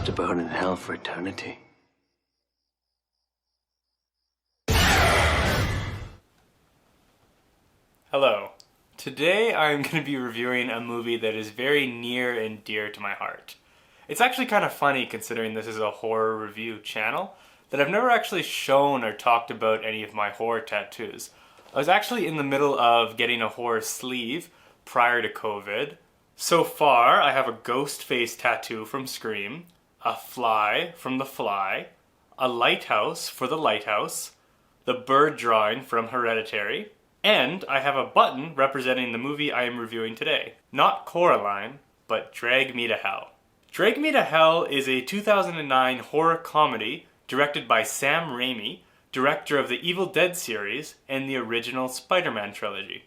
to burn in hell for eternity. Hello. Today I'm going to be reviewing a movie that is very near and dear to my heart. It's actually kind of funny considering this is a horror review channel that I've never actually shown or talked about any of my horror tattoos. I was actually in the middle of getting a horror sleeve prior to COVID. So far I have a ghost face tattoo from Scream, a fly from The Fly, a lighthouse for The Lighthouse, the bird drawing from Hereditary, and I have a button representing the movie I am reviewing today. Not Coraline, but Drag Me to Hell. Drag Me to Hell is a 2009 horror comedy directed by Sam Raimi, director of the Evil Dead series and the original Spider-Man trilogy.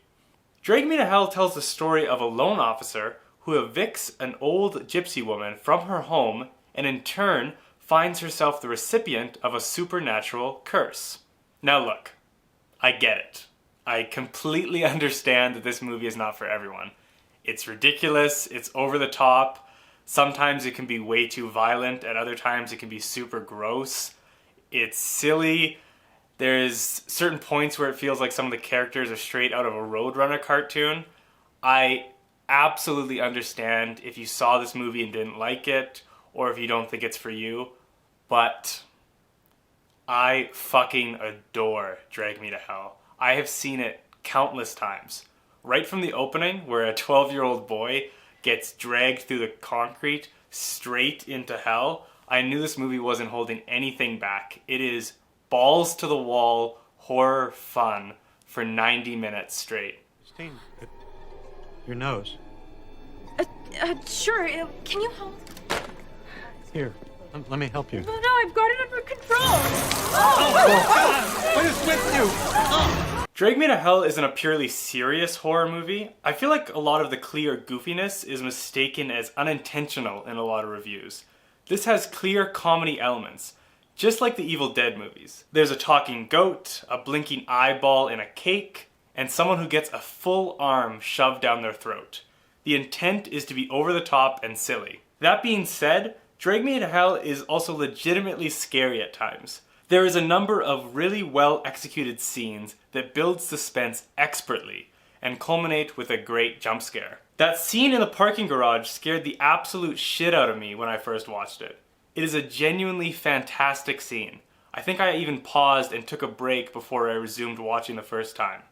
Drag Me to Hell tells the story of a loan officer who evicts an old gypsy woman from her home and in turn finds herself the recipient of a supernatural curse. Now look, I get it. I completely understand that this movie is not for everyone. It's ridiculous, it's over the top, sometimes it can be way too violent, at other times it can be super gross. It's silly. There's certain points where it feels like some of the characters are straight out of a Roadrunner cartoon. I absolutely understand if you saw this movie and didn't like it, or if you don't think it's for you, but I fucking adore Drag Me to Hell. I have seen it countless times. Right from the opening, where a 12-year-old boy gets dragged through the concrete straight into hell, I knew this movie wasn't holding anything back. It is balls to the wall horror fun for 90 minutes straight. Christine, your nose. Sure. Can you hold? Here, let me help you. No, I've got it under control. Oh, what is with you? Drag Me to Hell isn't a purely serious horror movie. I feel like a lot of the clear goofiness is mistaken as unintentional in a lot of reviews. This has clear comedy elements, just like the Evil Dead movies. There's a talking goat, a blinking eyeball in a cake, and someone who gets a full arm shoved down their throat. The intent is to be over the top and silly. That being said, Drag Me to Hell is also legitimately scary at times. There is a number of really well executed scenes that build suspense expertly and culminate with a great jump scare. That scene in the parking garage scared the absolute shit out of me when I first watched it. It is a genuinely fantastic scene. I think I even paused and took a break before I resumed watching the first time.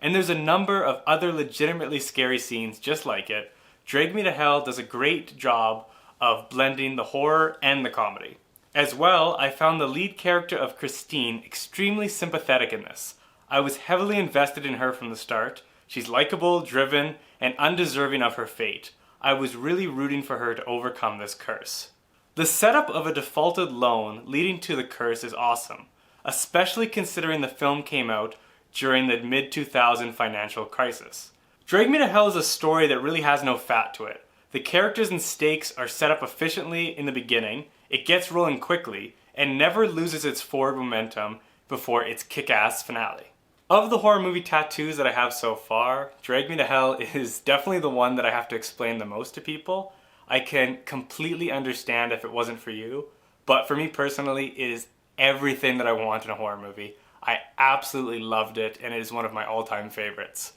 And there's a number of other legitimately scary scenes just like it. Drag Me to Hell does a great job of blending the horror and the comedy. As well, I found the lead character of Christine extremely sympathetic in this. I was heavily invested in her from the start. She's likable, driven, and undeserving of her fate. I was really rooting for her to overcome this curse. The setup of a defaulted loan leading to the curse is awesome, especially considering the film came out during the mid-2000 financial crisis. Drag Me to Hell is a story that really has no fat to it. The characters and stakes are set up efficiently in the beginning, it gets rolling quickly, and never loses its forward momentum before its kick-ass finale. Of the horror movie tattoos that I have so far, Drag Me to Hell is definitely the one that I have to explain the most to people. I can completely understand if it wasn't for you, but for me personally, it is everything that I want in a horror movie. I absolutely loved it, and it is one of my all-time favorites.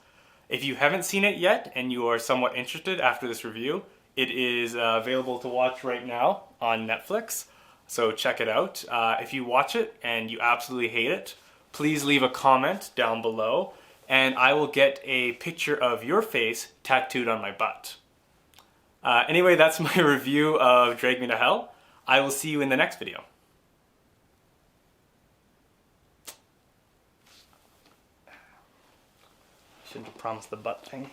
If you haven't seen it yet, and you are somewhat interested after this review, it is available to watch right now on Netflix, so check it out. If you watch it and you absolutely hate it, please leave a comment down below, and I will get a picture of your face tattooed on my butt. Anyway, that's my review of Drag Me to Hell. I will see you in the next video. Shouldn't have promised the butt thing.